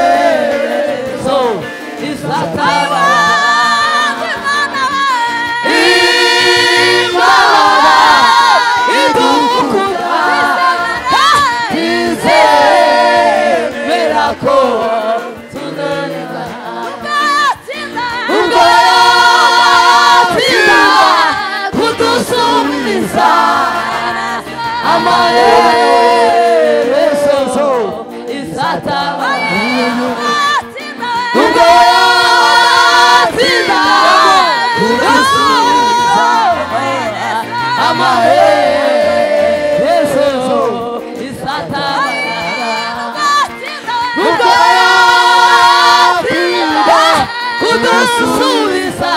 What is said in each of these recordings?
Amaherezo izataba kudusubiza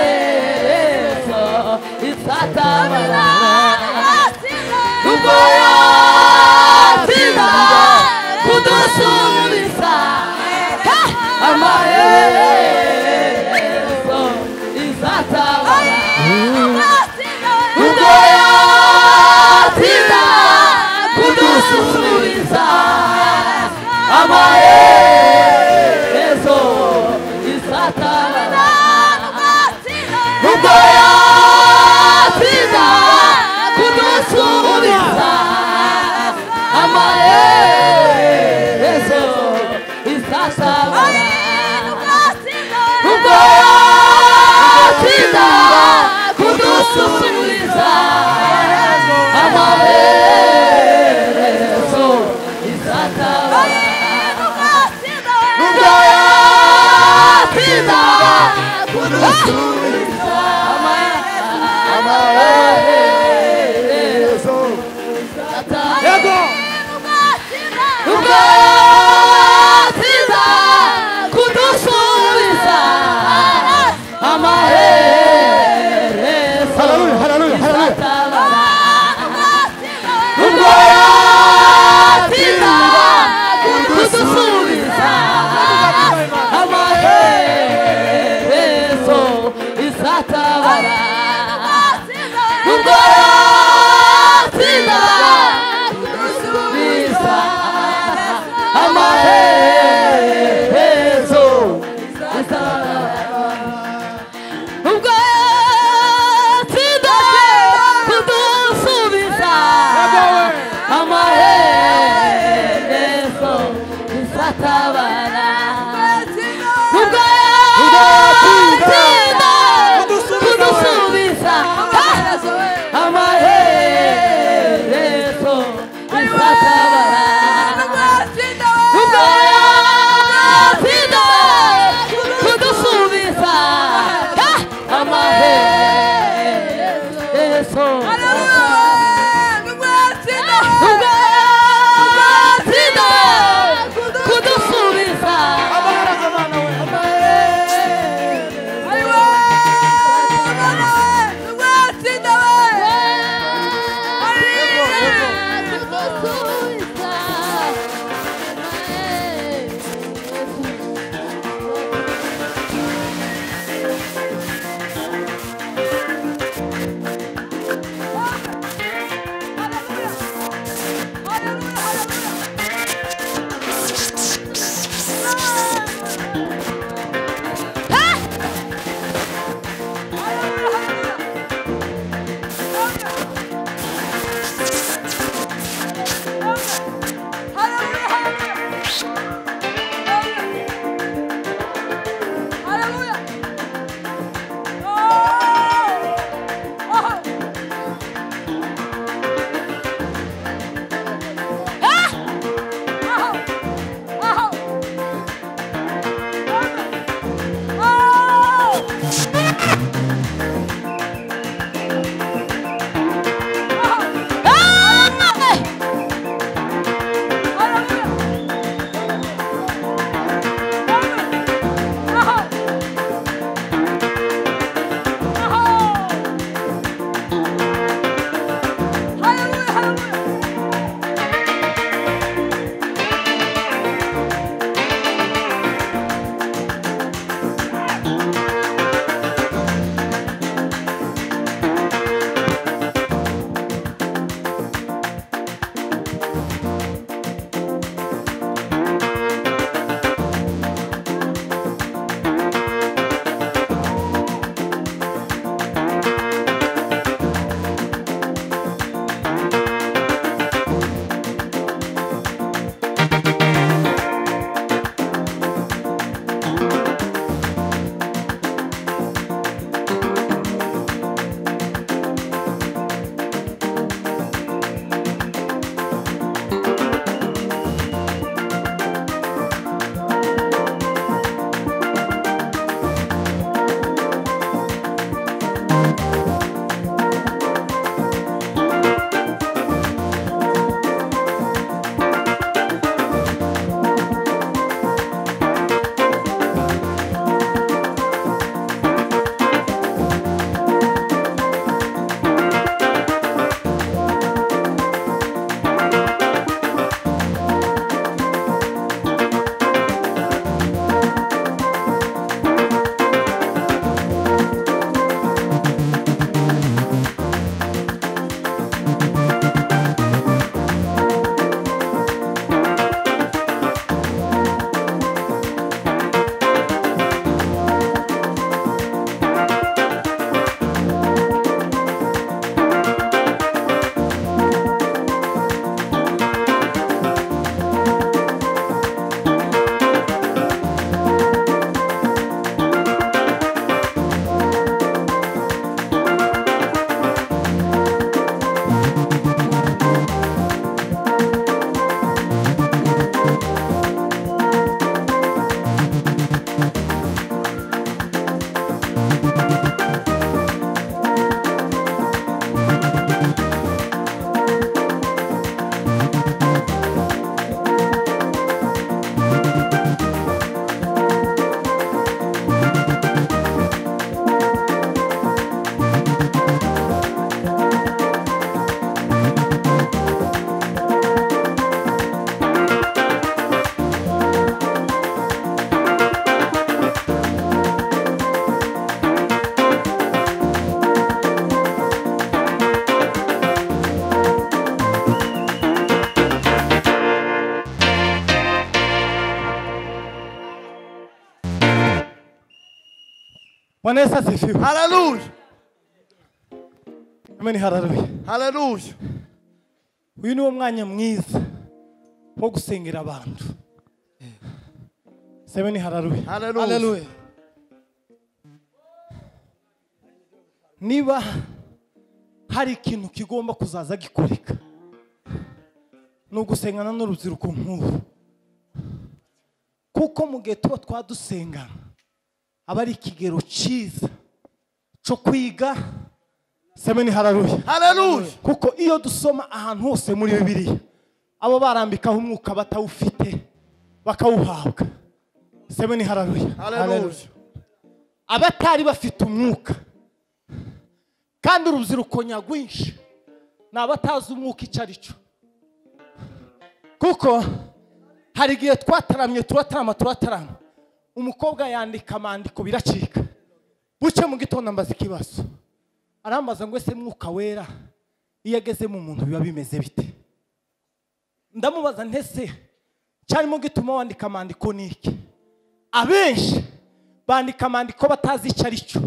amaherezo izatabara nubwo yatinda kudusubiza amaherezo izatabara nubwo yatinda kudusubiza amaherezo izatabara nubwo yatinda kudusubiza amaherezo izatabara Bwana Yesu asifiwe. Hallelujah. Amen, hallelujah. Hallelujah. Uyu ni umwanya mwiza wo gusengera abantu. Amen, hallelujah. Hallelujah. Niba hari ikintu kigomba kuzaza gikoreka, no gusengana n'urubyiruko nk'uru, kuko mu gihe tuba twadusengana aba ari ikigero cyiza cyo kwiga. Amen, hallelujah. Hallelujah. Kuko iyo dusoma ahantu hose muri Bibiliya, abo barambikaho umwuka batawufite bakawuhabwa. Amen, hallelujah. Hallelujah. Abatari bafite umwuka, kandi urubyiruko nyagwinshi n'abatazi umwuka icyo ari cyo. Kuko hari igihe turatarama, umukobwa yandika amandiko biracika, buke mu gitondo ambaza ikibazo, arambaza ngo ese mwuka wera iyo ageze mu muntu biba bimeze bite? Ndamubaza ntese cyarimo gituma wandika amandiko niki? Abenshi bandika amandiko batazi icyo ari cyo,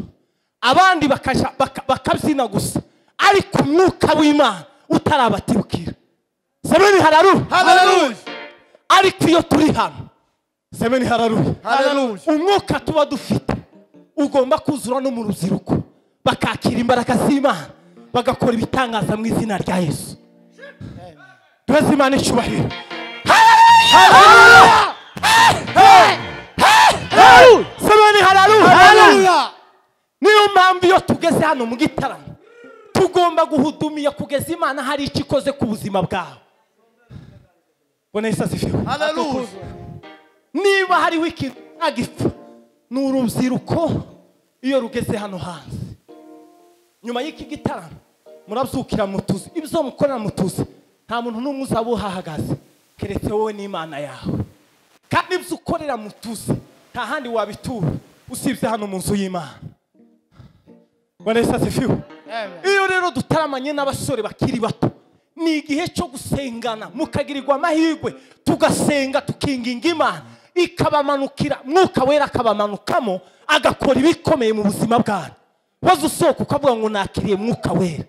abandi bakabyina gusa, ariko umwuka w'Imana utarabatibukira. Amen, hallelujah. Ariko iyo turi hano, amen, hallelujah, umwuka tuba dufite ugomba kuzura no mu rubyiruko, bakakira imbaraga z'Imana, bagakora ibitangaza mu izina rya Yesu. Duheze Imana icyubahiro. Hallelujah. Amen, hallelujah. Niyo mpamvu iyo tugeze hano mu gitaramo tugomba guhudumiya kugeza Imana hari icyo ikoze ku buzima bwawe. Bwana Yesu asifiwe. Hallelujah. Niba hari wiki agipfa n'urubyiruko iyo rugeze hano hanze, nyuma y'iki gitaramo murabyukira mutuzi, ibyo mukorera mutuzi, nta muntu n'umwe uzaba uhahagaze keretse wowe n'Imana yawe. Kandi ibyo ukorera mutuzi nta handi wabitura usibye hano mu nzu y'Imana. Bwana Yesu asifiwe. Iyo rero dutaramanye n'abasore bakiri bato, ni igihe cyo gusengana, mukagirirwa amahirwe tugasenga tukinginga Imana ikabamanukira, mwuka wera akabamanukamo agakora ibikomeye mu buzima bwanyu. Waza usohoka ukavuga ngo nakiriye mwuka wera.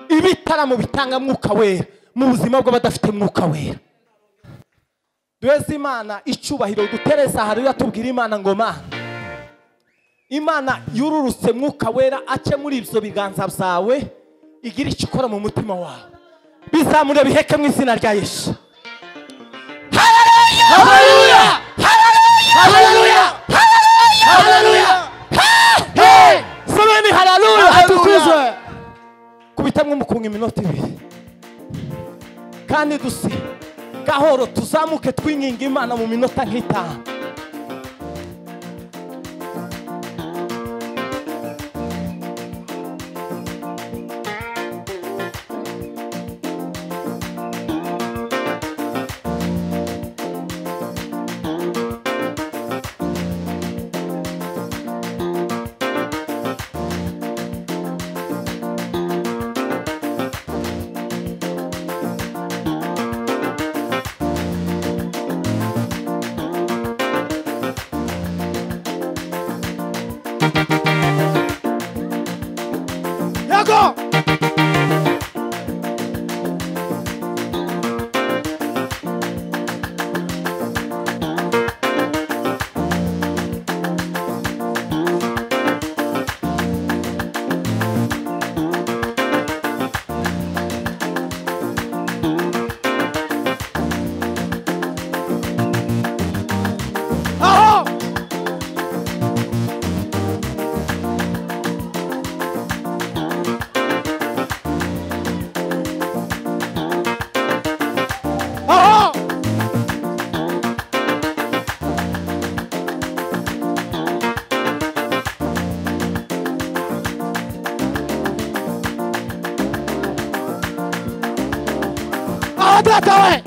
Ibitaramo bitanga mwuka wera mu buzima bw'abadafite mwuka wera. Duheze Imana icyubahiro, dutereza hariya tubwira Imana ngo Mana, Imana yururutse mwuka wera ace muri ibyo biganza byawe, igira icyo ikora mu mutima wawe, bizamure biheke mu izina rya Yesu. Hallelujah. Hallelujah. Hallelujah. Hey! Amen, hallelujah. Atukuzwe. Kubitamwe mukunga iminota 2. Kandi dusi gahoro tuzamuke twinginga Imana mu minota nk'itanu. Yago! Datawe!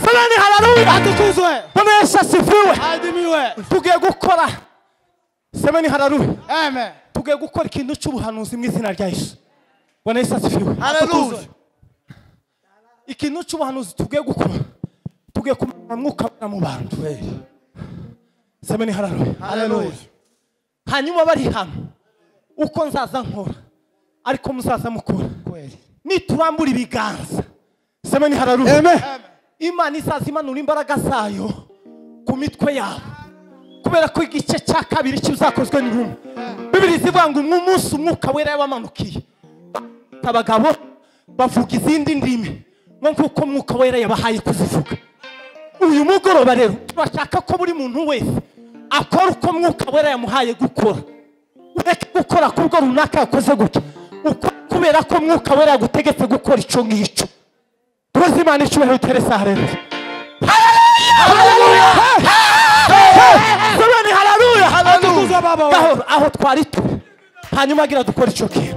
Samani haleluya! Atukuzwe! Bwana Yesu asifiwe! Adimiwe! Tugiye gukora. Samani haleluya! Amen! tugiye gukora ikintu cy'ubuhanuzi mu izina rya Yesu. Bwana Yesu asifiwe. Hallelujah. Ikintu cy'ubuhanuzi tugiye gukora, tugiye kumara mwuka mu bantu. Semeni haleluya. Hallelujah. Hanyuma bari hano uko nzaza nkora ariko muzaza mukora. Niturambura ibiganza. Semeni haleluya. Amen. Imana izazimanura imbaraga zayo ku mitwe yabo. Kubera ko igice cya kabiri kizakozwe n'intumwa. Bibiri zivuga ngo umunsi umwuka wera yabamanukiye. Abagabo bavuga izindi ndimi nk'uko umwuka wera yabahaye kuzivuga. Uyu mugoroba rero turashaka ko buri muntu wese akora uko umwuka wera yamuhaye gukora. Ureke gukora ku bwo runaka yakoze gutya. Kubera ko umwuka wera yagutegetse gukora icyo ngicyo. Tubaze Imana icyubahiro iteresa haleluya. Haleluya. Semeni haleluya. Haleluya. Aho twari turi. Hanyuma agira dukora icyo kintu.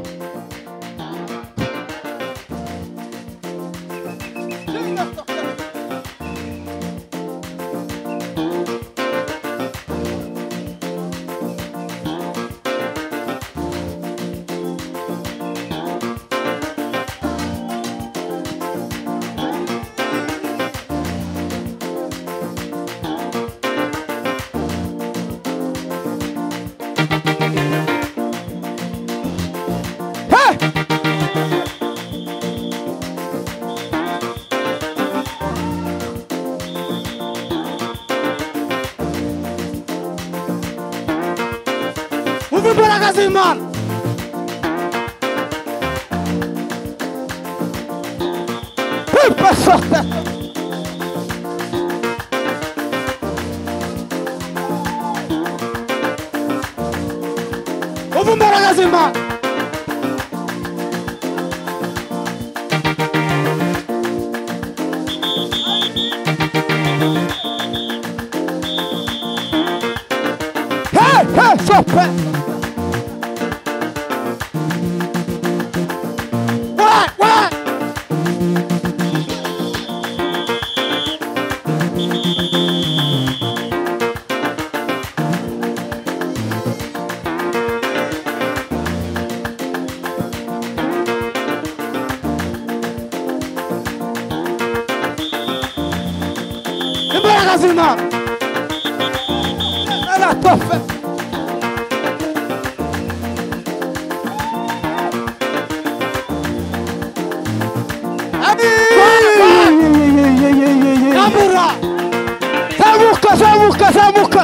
Zimar. Pastor. Ovo mbaraga Zimar. Hey, stop. Zimar. Ela tofa. Yambura. Zamuka.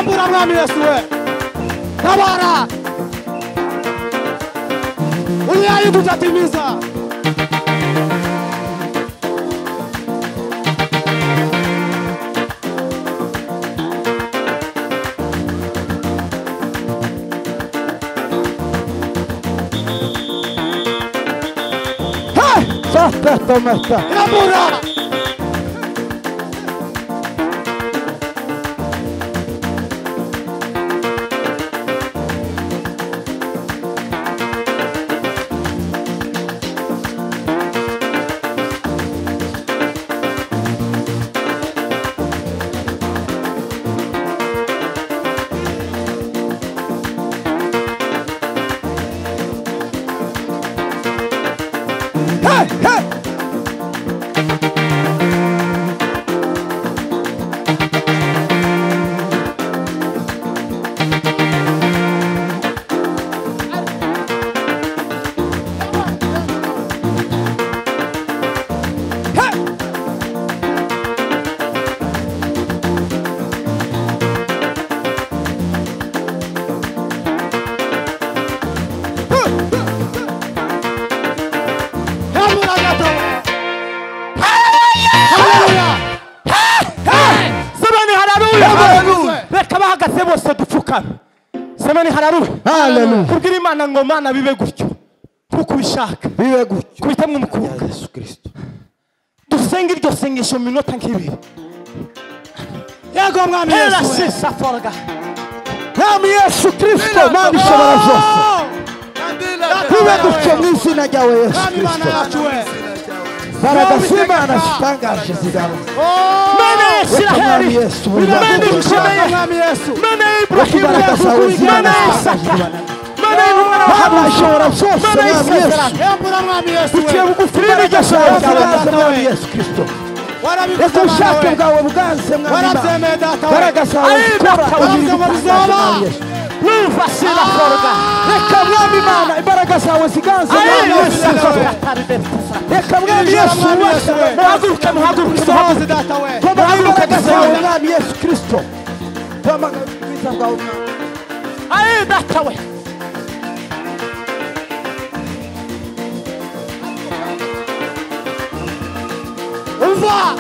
Hembura mwami Yesu we. Tabara. Uliahidi utatimiza. Hey! Sasta mesta. Hembura. Semeni haleluya. Kubwira Imana ngo Mana bibe gutyo. Kuko ubishaka. Bibe gutyo. Kubitamwe umukobwa Yesu Kristo. Dusenge iryo sengesho mu minota nk'ibiri. Yego mwami Yesu. Ela sisa forga. Mwami Yesu Kristo, Mana ishobora byose. bibe gutyo mu izina ryawe Yesu Kristo. Imbaraga z'Imana zitangaje zigawe. Mana ya Isiraheli, Mana ikomeye, Mana ya Ibrahimu, Imbaraga zawe z'Imana zitangaje. Mana y'Imana Mana ishobora byose mwami Yesu. Uciye bugufi imbaraga zawe ziganze mwami Yesu Kristo. Reka ubushake bwawe buganze mwami Imana. Imbaraga zawe zikora ugira ibitangaje mwami Yesu. Numva sinakorwa. Reka mwami Imana imbaraga zawe ziganze mwami Yesu. Reka mwami Yesu wese muhaguruke komera imbaraga zawe mwami Yesu Kristo. Twamagana ubwiza bwawe mwami. ayi data we. Umva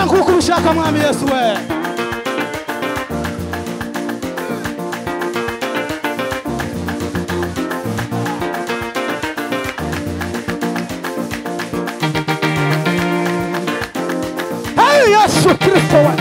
kuko ubishaka mwami Yesu we. Hey Yesu Kristo we.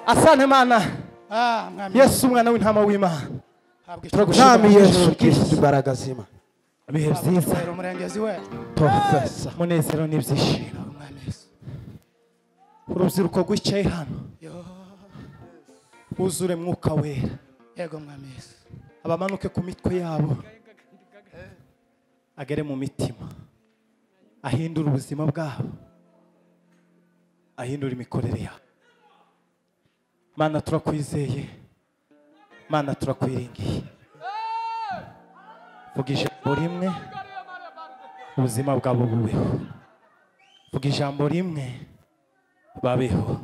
Asante Mana. Yesu mwana w'intama w'Imana. Mwami Yesu Kristo imbaraga z'Imana. Ibihe byiza. Profesa. Munezero n'ibyishimo. Urubyiruko rwicaye hano. Uzure mwuka wera. Yego mwami Yesu. Abamanuke ku mitwe yabo. Agere mu mitima. Ahindura ubuzima bwabo. Ahindura imikorere yabo. Mana turakwizeye. Mana turakwiringiye. Vuga ijambo rimwe ubuzima bwabo bubeho. Vuga ijambo rimwe babeho.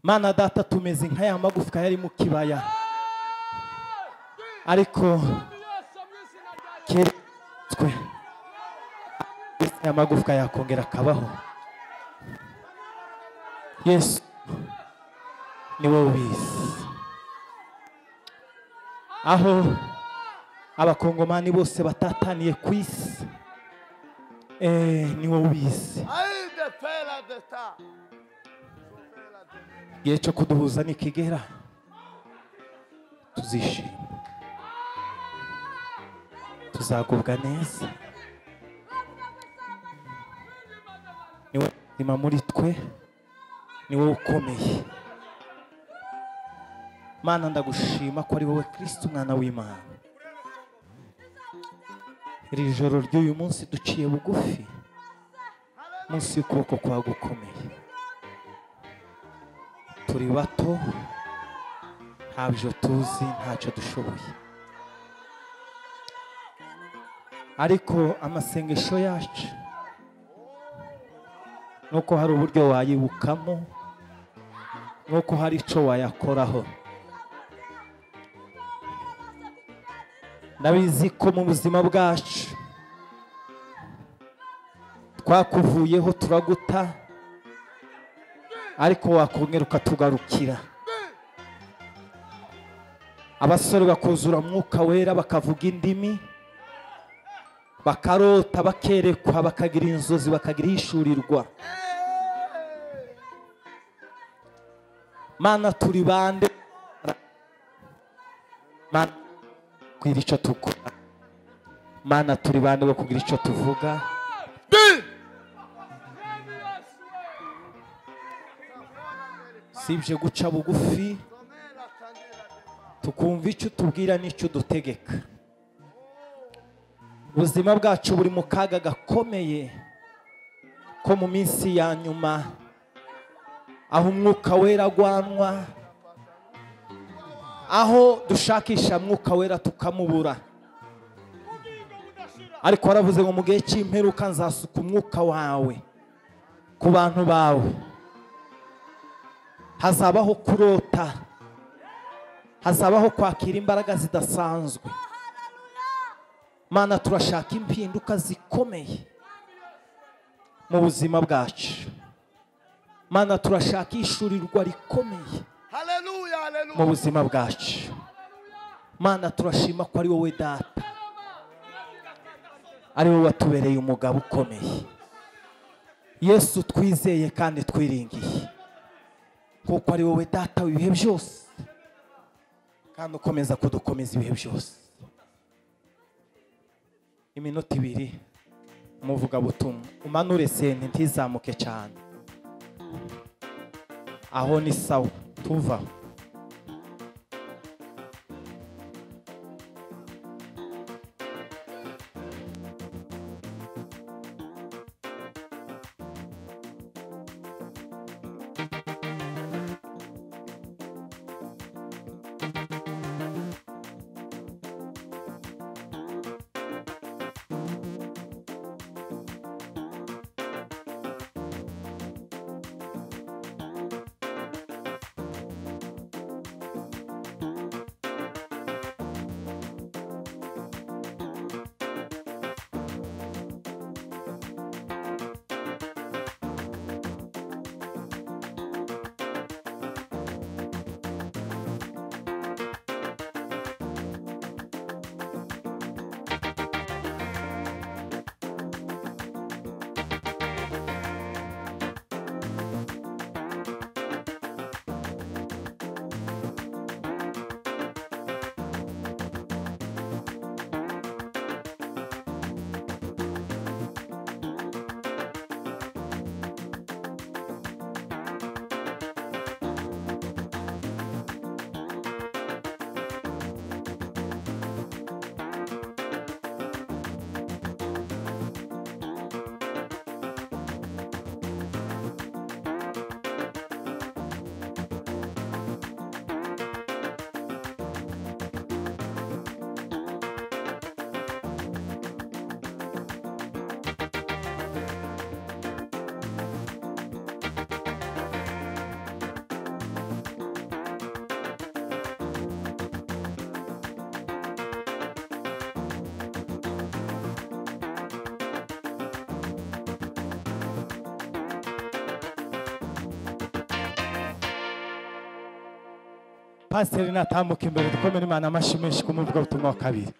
Mana data tumeze nka ya magufwa yari mu kibaya. Ariko keretswe ya magufwa yakongera akabaho. Yesu ni wowe ubizi. Aho abakongomani bose batataniye ku isi, ni wowe ubizi. Igihe cyo kuduhuza nikigera tuzishima, tuzagubwa neza. Ni wowe uzima muri twe, ni wowe ukomeye. Mana ndagushima ko ari wowe Kristo umwana w'Imana. Iri joro ry'uyu munsi duciye bugufi munsi y'ukuboko kwawe gukomeye. Turi bato, ntabyo tuzi, ntacyo dushoboye, ariko amasengesho yacu nuko hari uburyo wayibukamo, nuko hari icyo wayakoraho. Nabizi ko mu buzima bwacu twakuvuyeho turaguta, ariko wakongera ukatugarukira. Abasore bakuzura mwuka wera, bakavuga indimi, bakarota, bakerekwa, bakagira inzozi, bakagira ishurirwa. Mana turi bande? Mana kwira icyo tukora. Mana turi bande bo kugira icyo tuvuga. Sibye guca bugufi tukumva icyo tubwira n'icyo dutegeka. Ubuzima bwacu buri mu kaga gakomeye ko mu minsi ya nyuma, aho umwuka wera agwanwa, aho dushakisha mwuka wera tukamubura. Ariko waravuze ngo mu gihe cy'imperuka nzasuka umwuka wawe ku bantu bawe. Hazabaho kurota, hazabaho kwakira imbaraga zidasanzwe. Mana turashaka impinduka zikomeye mu buzima bwacu. Mana turashaka ishurirwa rikomeye mu buzima bwacu. Mana turashima ko ari wowe data, ari wowe watubereye umugabo ukomeye. Yesu twizeye kandi twiringiye, kuko ari wowe data w'ibihe byose kandi ukomeza kudukomeza ibihe byose. Iminota 2 umuvuga butumwa, umanure sente ntizamuke cyane. Aho ni sawa, tuva. Pasiteri natambuka imbere dukomere Imana amashyi menshi ku muvuga butumwa wa kabiri.